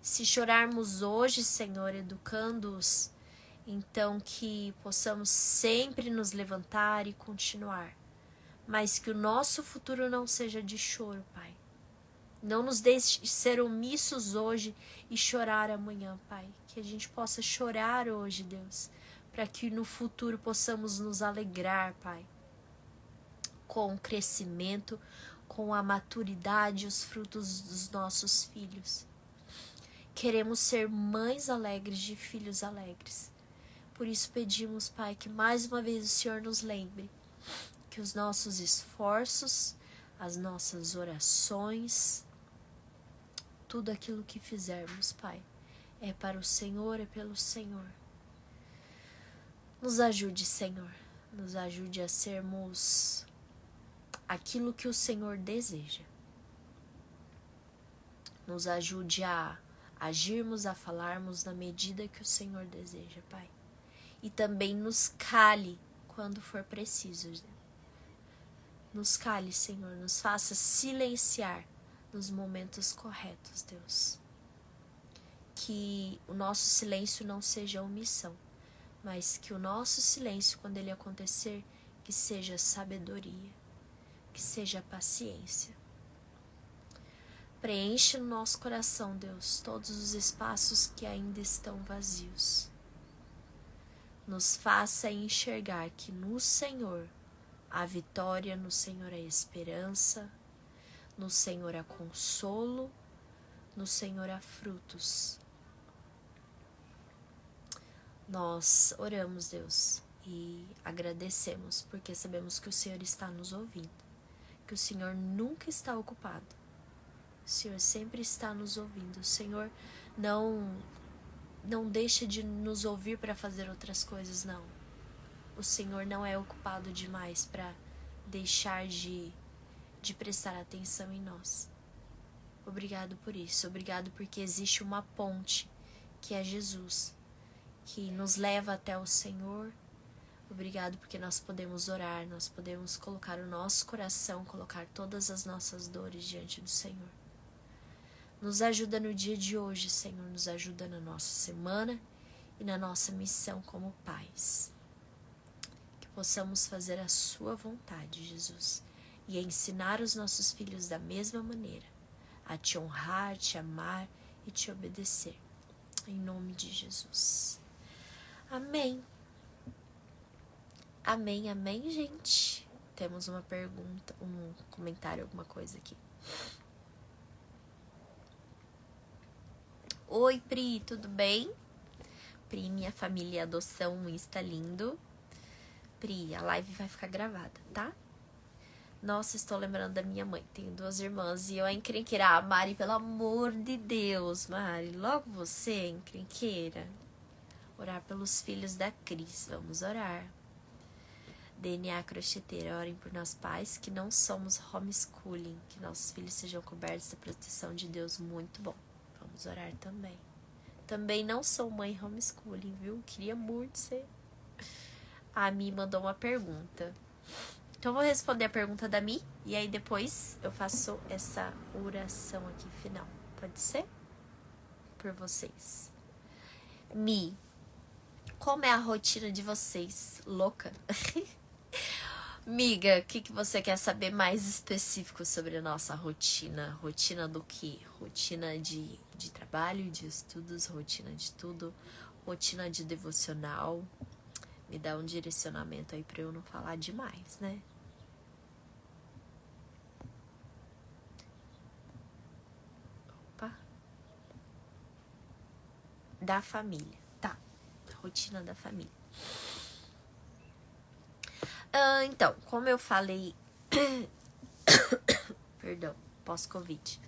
Se chorarmos hoje, Senhor, educando-os, então que possamos sempre nos levantar e continuar. Mas que o nosso futuro não seja de choro, Pai. Não nos deixe ser omissos hoje e chorar amanhã, Pai. Que a gente possa chorar hoje, Deus, para que no futuro possamos nos alegrar, Pai, com o crescimento, com a maturidade e os frutos dos nossos filhos. Queremos ser mães alegres de filhos alegres. Por isso pedimos, Pai, que mais uma vez o Senhor nos lembre que os nossos esforços, as nossas orações, tudo aquilo que fizermos, Pai, é para o Senhor, é pelo Senhor. Nos ajude, Senhor, nos ajude a sermos aquilo que o Senhor deseja. Nos ajude a agirmos, a falarmos na medida que o Senhor deseja, Pai. E também nos cale quando for preciso. Nos cale, Senhor, nos faça silenciar nos momentos corretos, Deus. Que o nosso silêncio não seja omissão, mas que o nosso silêncio, quando ele acontecer, que seja sabedoria, que seja paciência. Preenche no nosso coração, Deus, todos os espaços que ainda estão vazios. Nos faça enxergar que no Senhor há vitória, no Senhor há esperança, no Senhor há consolo, no Senhor há frutos. Nós oramos, Deus, e agradecemos, porque sabemos que o Senhor está nos ouvindo, que o Senhor nunca está ocupado. O Senhor sempre está nos ouvindo. O Senhor não deixa de nos ouvir para fazer outras coisas, não. O Senhor não é ocupado demais para deixar de prestar atenção em nós. Obrigado por isso. Obrigado porque existe uma ponte, que é Jesus, que nos leva até o Senhor. Obrigado porque nós podemos orar, nós podemos colocar o nosso coração, colocar todas as nossas dores diante do Senhor. Nos ajuda no dia de hoje, Senhor, nos ajuda na nossa semana e na nossa missão como pais. Que possamos fazer a sua vontade, Jesus, e ensinar os nossos filhos da mesma maneira, a te honrar, te amar e te obedecer. Em nome de Jesus. Amém. Amém, amém, gente. Temos uma pergunta, um comentário, alguma coisa aqui. Oi, Pri, tudo bem? Pri, minha família adoção, um Insta lindo. Pri, a live vai ficar gravada, tá? Nossa, estou lembrando da minha mãe. Tenho 2 irmãs e eu a encrenqueira. Ah, Mari, pelo amor de Deus, Mari. Logo você, encrenqueira. Orar pelos filhos da Cris. Vamos orar. DNA crocheteira, orem por nós pais que não somos homeschooling. Que nossos filhos sejam cobertos da proteção de Deus. Muito bom. Vamos orar também. Também não sou mãe homeschooling, viu? Queria muito ser. A Mi mandou uma pergunta. Então eu vou responder a pergunta da Mi e aí depois eu faço essa oração aqui final. Pode ser? Por vocês. Mi, como é a rotina de vocês? Louca? Miga, o que você quer saber mais específico sobre a nossa rotina? Rotina do quê? Rotina de trabalho, de estudos, rotina de tudo, rotina de devocional. Me dá um direcionamento aí pra eu não falar demais, né? Opa. Da família, tá. Rotina da família. Então, como eu falei... Perdão, pós-Covid.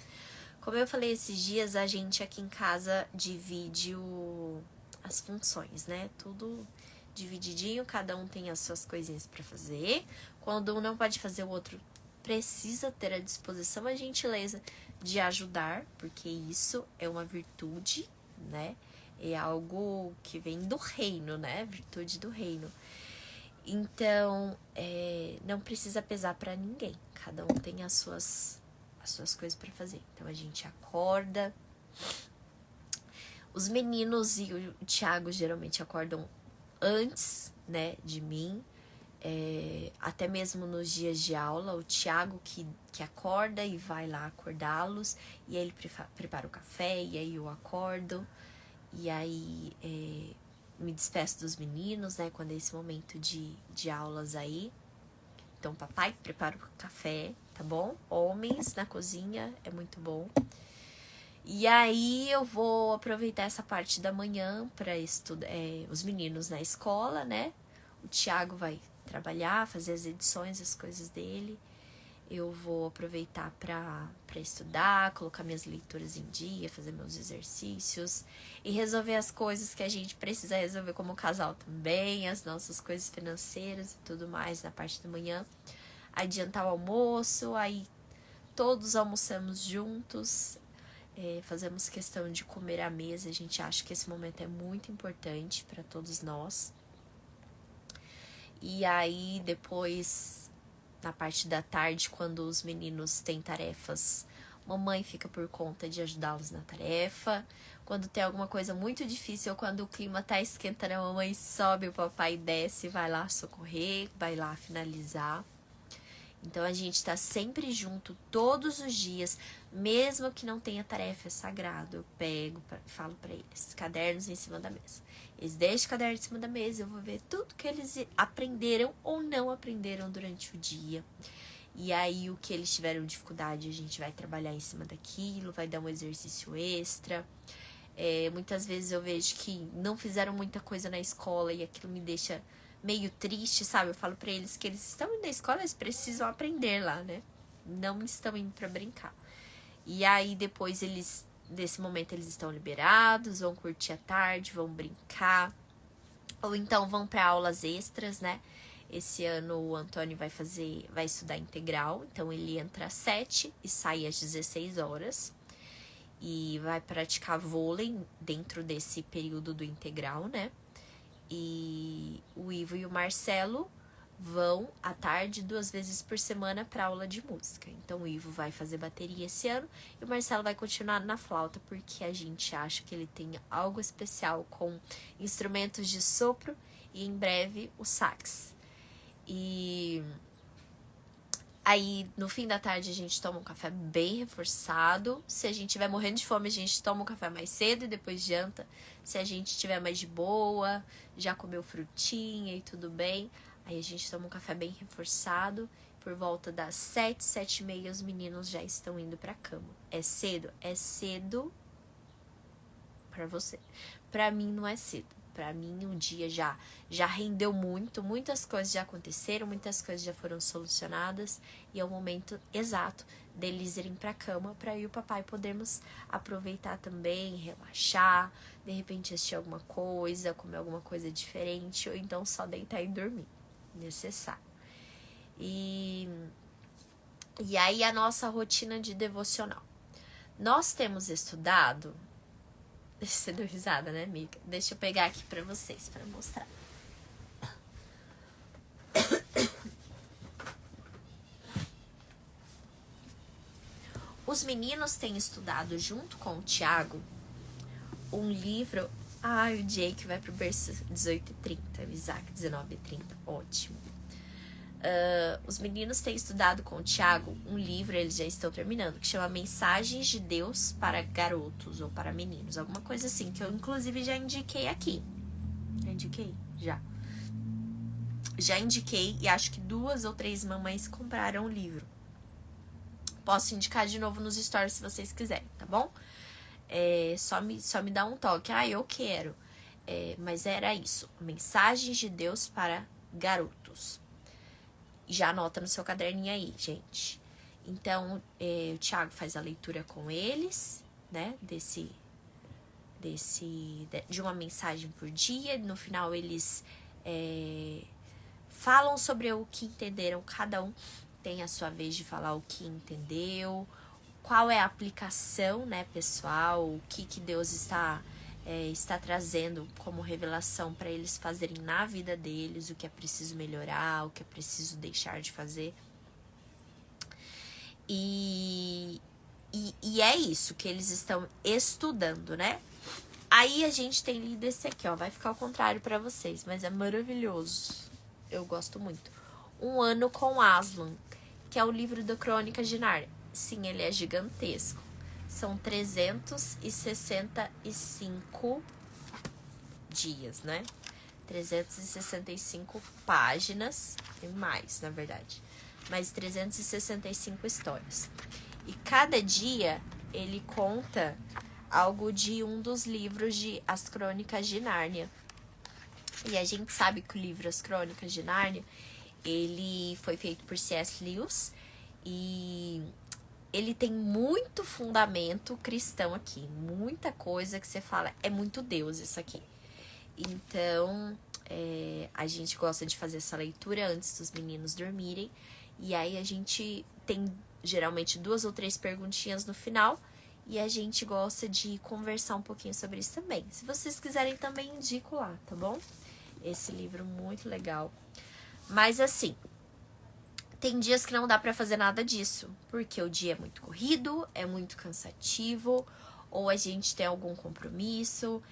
Como eu falei esses dias, a gente aqui em casa divide as funções, né? Tudo divididinho, cada um tem as suas coisinhas pra fazer. Quando um não pode fazer, o outro precisa ter a disposição, a gentileza de ajudar, porque isso é uma virtude, né? É algo que vem do reino, né? Virtude do reino. Então, não precisa pesar pra ninguém. Cada um tem as suas coisas pra fazer. Então, a gente acorda. Os meninos e o Thiago geralmente acordam antes, né, de mim. Até mesmo nos dias de aula, o Thiago que acorda e vai lá acordá-los. E aí ele prepara o café, e aí eu acordo. E aí... me despeço dos meninos, né, quando é esse momento de aulas aí. Então, papai prepara o café, tá bom? Homens na cozinha, é muito bom. E aí, eu vou aproveitar essa parte da manhã pra estudar, os meninos na escola, né? O Thiago vai trabalhar, fazer as edições, as coisas dele. eu vou aproveitar para estudar, colocar minhas leituras em dia, fazer meus exercícios e resolver as coisas que a gente precisa resolver como casal também, as nossas coisas financeiras e tudo mais na parte da manhã. Adiantar o almoço, aí todos almoçamos juntos, fazemos questão de comer à mesa. A gente acha que esse momento é muito importante para todos nós. E aí depois, na parte da tarde, quando os meninos têm tarefas, mamãe fica por conta de ajudá-los na tarefa. Quando tem alguma coisa muito difícil ou quando o clima tá esquentando, a mamãe sobe, o papai desce, vai lá socorrer, vai lá finalizar. Então a gente tá sempre junto todos os dias, mesmo que não tenha tarefa, é sagrado. Eu pego, falo pra eles, cadernos em cima da mesa. Eles deixam o caderno em cima da mesa, eu vou ver tudo que eles aprenderam ou não aprenderam durante o dia. E aí o que eles tiveram dificuldade, a gente vai trabalhar em cima daquilo, vai dar um exercício extra. Muitas vezes eu vejo que não fizeram muita coisa na escola e aquilo me deixa meio triste, sabe? Eu falo pra eles que eles estão indo na escola, eles precisam aprender lá, né? Não estão indo pra brincar. E aí depois desse momento eles estão liberados, vão curtir a tarde, vão brincar. Ou então vão pra aulas extras, né? Esse ano o Antônio vai estudar integral, então ele entra às 7 e sai às 16 horas. E vai praticar vôlei dentro desse período do integral, né? E o Ivo e o Marcelo vão à tarde 2 vezes por semana para aula de música. Então o Ivo vai fazer bateria esse ano e o Marcelo vai continuar na flauta, porque a gente acha que ele tem algo especial com instrumentos de sopro e em breve o sax. E aí no fim da tarde a gente toma um café bem reforçado. Se a gente estiver morrendo de fome, a gente toma um café mais cedo e depois janta. Se a gente estiver mais de boa, já comeu frutinha e tudo bem, aí a gente toma um café bem reforçado. Por volta das 7, 7h30, os meninos já estão indo pra cama. É cedo? É cedo pra você. Pra mim não é cedo. Pra mim o dia já rendeu muito, muitas coisas já aconteceram, muitas coisas já foram solucionadas. E é o momento exato deles irem pra cama, pra eu e o papai podermos aproveitar também, relaxar, de repente assistir alguma coisa, comer alguma coisa diferente, ou então só deitar e dormir, necessário. E aí a nossa rotina de devocional. Nós temos estudado... Você deu risada, né, amiga? Deixa eu pegar aqui pra vocês, pra mostrar. Os meninos têm estudado junto com o Thiago um livro... o Jake vai pro berço 18h30, o Isaac 19h30, ótimo. Os meninos têm estudado com o Thiago um livro, eles já estão terminando, que chama Mensagens de Deus para Garotos ou para Meninos, alguma coisa assim, que eu inclusive já indiquei aqui. Já indiquei? Já indiquei e acho que 2 ou 3 mamães compraram o livro. Posso indicar de novo nos stories se vocês quiserem, tá bom? Só me dá um toque. Eu quero. Mas era isso. Mensagens de Deus para Garotos. Já anota no seu caderninho aí, gente. Então, o Thiago faz a leitura com eles, né? De uma mensagem por dia. No final, eles falam sobre o que entenderam. Cada um tem a sua vez de falar o que entendeu. Qual é a aplicação, né, pessoal? O que Deus está trazendo como revelação para eles fazerem na vida deles, o que é preciso melhorar, o que é preciso deixar de fazer. E é isso que eles estão estudando, né? Aí a gente tem lido esse aqui, ó. Vai ficar ao contrário para vocês, mas é maravilhoso. Eu gosto muito. Um Ano com Aslan, que é o livro da Crônicas de Nárnia. Sim, ele é gigantesco. São 365 dias, né? 365 páginas. Tem mais, na verdade. Mas 365 histórias. E cada dia ele conta algo de um dos livros de As Crônicas de Nárnia. E a gente sabe que o livro As Crônicas de Nárnia, ele foi feito por C.S. Lewis. E ele tem muito fundamento cristão aqui. Muita coisa que você fala, é muito Deus isso aqui. Então, a gente gosta de fazer essa leitura antes dos meninos dormirem. E aí a gente tem geralmente 2 ou 3 perguntinhas no final. E a gente gosta de conversar um pouquinho sobre isso também. Se vocês quiserem também, indico lá, tá bom? Esse livro muito legal. Mas assim, tem dias que não dá pra fazer nada disso, porque o dia é muito corrido, é muito cansativo, ou a gente tem algum compromisso.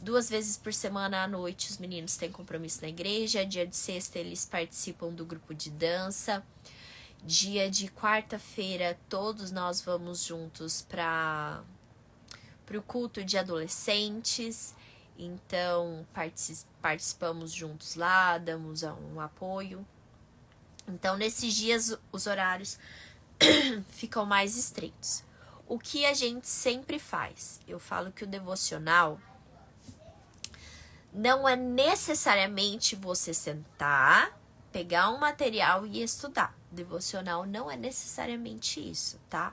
2 vezes por semana à noite os meninos têm compromisso na igreja. Dia de sexta eles participam do grupo de dança. Dia de quarta-feira todos nós vamos juntos para o culto de adolescentes. Então participamos juntos lá, damos um apoio. Então, nesses dias, os horários ficam mais estreitos. O que a gente sempre faz? Eu falo que o devocional não é necessariamente você sentar, pegar um material e estudar. Devocional não é necessariamente isso, tá?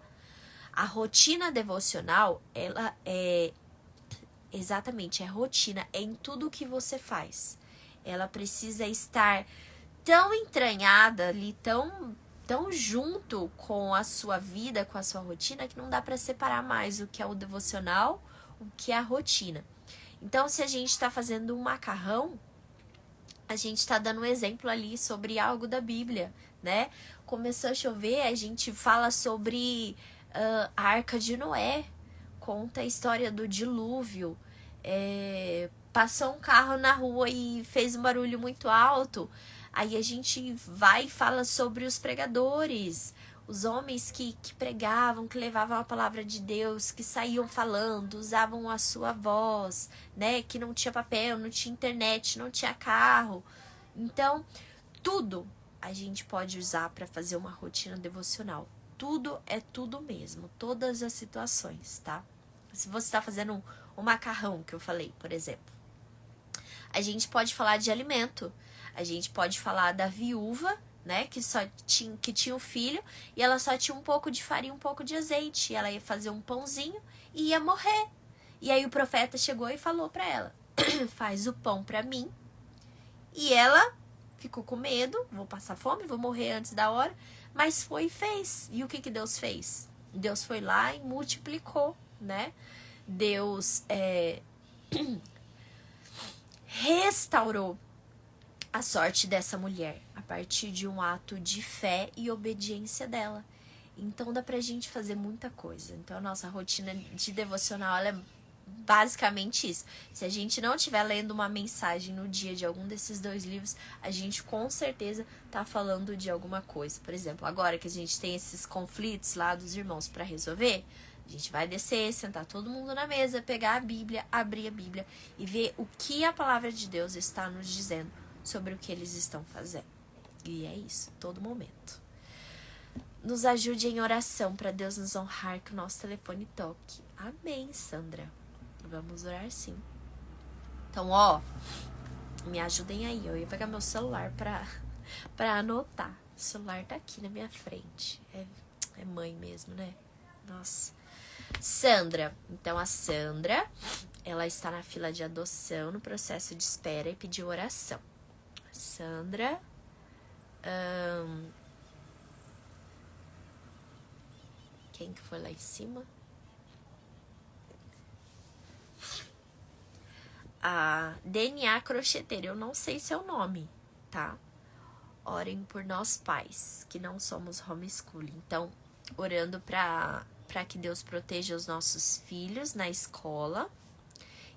A rotina devocional, ela é exatamente, é rotina, é em tudo que você faz. Ela precisa estar tão entranhada ali, tão junto com a sua vida, com a sua rotina, que não dá para separar mais o que é o devocional, o que é a rotina. Então, se a gente está fazendo um macarrão, a gente está dando um exemplo ali sobre algo da Bíblia, né? Começou a chover, a gente fala sobre a Arca de Noé, conta a história do dilúvio. Passou um carro na rua e fez um barulho muito alto. Aí a gente vai e fala sobre os pregadores, os homens que pregavam, que levavam a palavra de Deus, que saíam falando, usavam a sua voz, né? Que não tinha papel, não tinha internet, não tinha carro. Então, tudo a gente pode usar para fazer uma rotina devocional. Tudo é tudo mesmo, todas as situações, tá? Se você está fazendo um macarrão, que eu falei, por exemplo, a gente pode falar de alimento. A gente pode falar da viúva, né, que tinha um filho e ela só tinha um pouco de farinha, um pouco de azeite. E ela ia fazer um pãozinho e ia morrer. E aí o profeta chegou e falou para ela: faz o pão para mim. E ela ficou com medo, vou passar fome, vou morrer antes da hora. Mas foi e fez. E o que Deus fez? Deus foi lá e multiplicou, né? Deus restaurou a sorte dessa mulher a partir de um ato de fé e obediência dela. Então dá pra gente fazer muita coisa. Então a nossa rotina de devocional, ela é basicamente isso. Se a gente não estiver lendo uma mensagem no dia de algum desses 2 livros, a gente com certeza tá falando de alguma coisa. Por exemplo, agora que a gente tem esses conflitos lá dos irmãos para resolver, a gente vai descer, sentar todo mundo na mesa, pegar a Bíblia, abrir a Bíblia e ver o que a palavra de Deus está nos dizendo sobre o que eles estão fazendo. E é isso, todo momento. Nos ajude em oração para Deus nos honrar, que o nosso telefone toque. Amém, Sandra. Vamos orar sim. Então, me ajudem aí. Eu ia pegar meu celular pra anotar. O celular tá aqui na minha frente. É mãe mesmo, né? Nossa. Sandra. Então, a Sandra, ela está na fila de adoção, no processo de espera e pediu oração. Sandra. Quem que foi lá em cima? A DNA crocheteira. Eu não sei seu nome, tá? Orem por nós pais, que não somos homeschooling. Então, orando para que Deus proteja os nossos filhos na escola.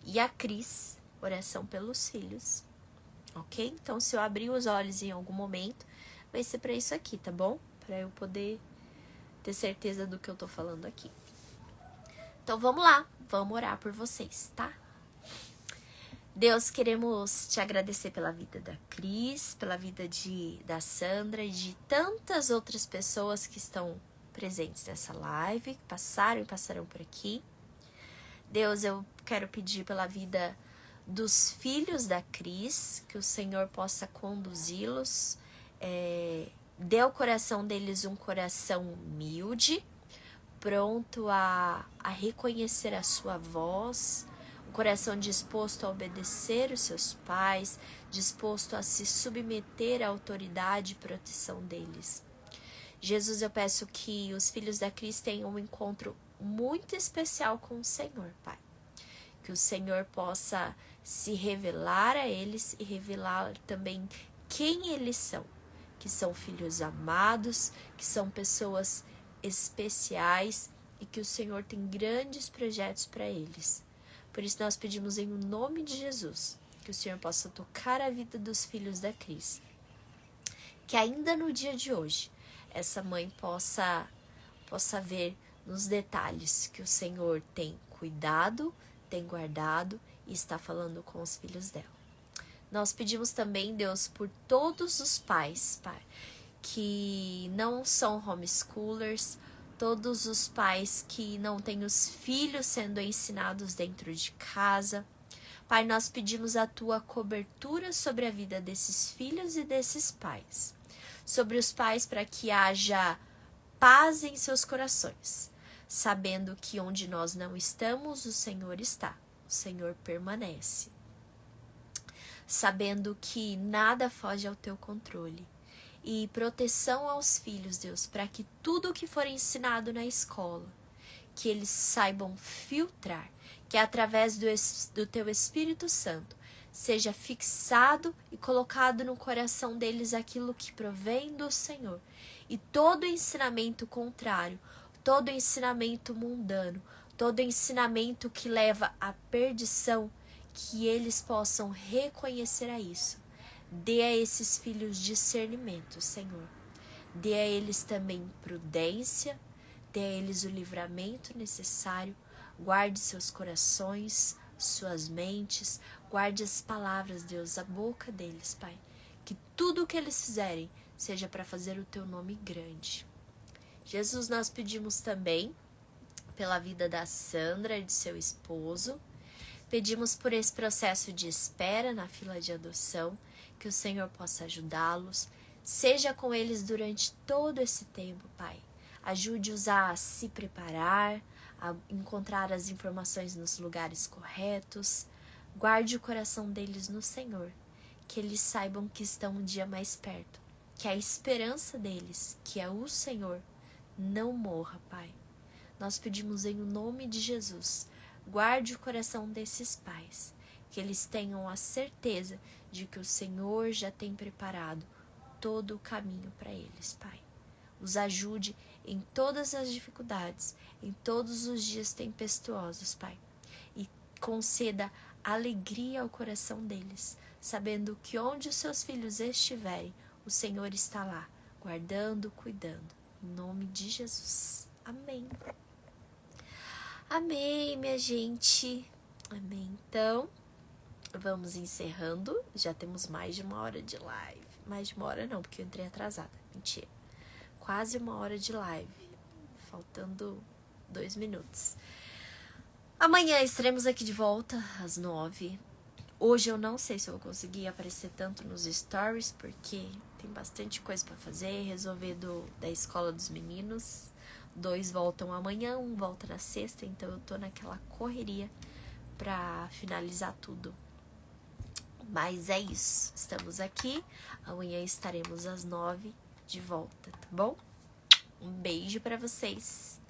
E a Cris, oração pelos filhos. Ok? Então, se eu abrir os olhos em algum momento, vai ser para isso aqui, tá bom? Para eu poder ter certeza do que eu tô falando aqui. Então, vamos lá. Vamos orar por vocês, tá? Deus, queremos te agradecer pela vida da Cris, pela vida da Sandra e de tantas outras pessoas que estão presentes nessa live, que passaram e passarão por aqui. Deus, eu quero pedir pela vida dos filhos da Cris, que o Senhor possa conduzi-los dê ao coração deles um coração humilde, pronto a reconhecer a sua voz, um coração disposto a obedecer os seus pais, disposto a se submeter à autoridade e proteção deles. Jesus, eu peço que os filhos da Cris tenham um encontro muito especial com o Senhor, Pai. Que o Senhor possa se revelar a eles e revelar também quem eles são. Que são filhos amados, que são pessoas especiais e que o Senhor tem grandes projetos para eles. Por isso nós pedimos em nome de Jesus que o Senhor possa tocar a vida dos filhos da Cris. Que ainda no dia de hoje essa mãe possa ver nos detalhes que o Senhor tem cuidado, tem guardado e está falando com os filhos dela. Nós pedimos também, Deus, por todos os pais, Pai, que não são homeschoolers, todos os pais que não têm os filhos sendo ensinados dentro de casa. Pai, nós pedimos a Tua cobertura sobre a vida desses filhos e desses pais. Sobre os pais para que haja paz em seus corações, sabendo que onde nós não estamos, o Senhor está, o Senhor permanece. Sabendo que nada foge ao Teu controle. E proteção aos filhos, Deus, para que tudo o que for ensinado na escola, que eles saibam filtrar, que através do Teu Espírito Santo seja fixado e colocado no coração deles aquilo que provém do Senhor. E todo ensinamento contrário, todo ensinamento mundano, todo ensinamento que leva à perdição, que eles possam reconhecer a isso. Dê a esses filhos discernimento, Senhor. Dê a eles também prudência, dê a eles o livramento necessário. Guarde seus corações, suas mentes, guarde as palavras, Deus, a boca deles, Pai. Que tudo o que eles fizerem seja para fazer o Teu nome grande. Jesus, nós pedimos também pela vida da Sandra e de seu esposo. Pedimos por esse processo de espera na fila de adoção, que o Senhor possa ajudá-los. Seja com eles durante todo esse tempo, Pai. Ajude-os a se preparar, a encontrar as informações nos lugares corretos. Guarde o coração deles no Senhor, que eles saibam que estão um dia mais perto, que a esperança deles, que é o Senhor, não morra, Pai. Nós pedimos em nome de Jesus, guarde o coração desses pais, que eles tenham a certeza de que o Senhor já tem preparado todo o caminho para eles, Pai. Os ajude em todas as dificuldades, em todos os dias tempestuosos, Pai. E conceda alegria ao coração deles, sabendo que onde os seus filhos estiverem, o Senhor está lá, guardando, cuidando. Em nome de Jesus. Amém. Amém, minha gente. Amém. Então, vamos encerrando. Já temos mais de 1 hora de live. Mais de 1 hora não, porque eu entrei atrasada. Mentira. Quase 1 hora de live. Faltando 2 minutos. Amanhã estaremos aqui de volta às 9. Hoje eu não sei se eu vou conseguir aparecer tanto nos stories, porque tem bastante coisa para fazer. Resolver da escola dos meninos. 2 voltam amanhã, 1 volta na sexta. Então eu tô naquela correria para finalizar tudo. Mas é isso. Estamos aqui. Amanhã estaremos às 9 de volta, tá bom? Um beijo para vocês.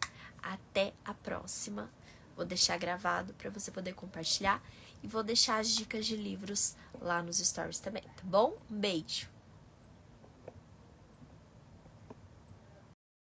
Até a próxima. Vou deixar gravado para você poder compartilhar. E vou deixar as dicas de livros lá nos stories também, tá bom? Um beijo.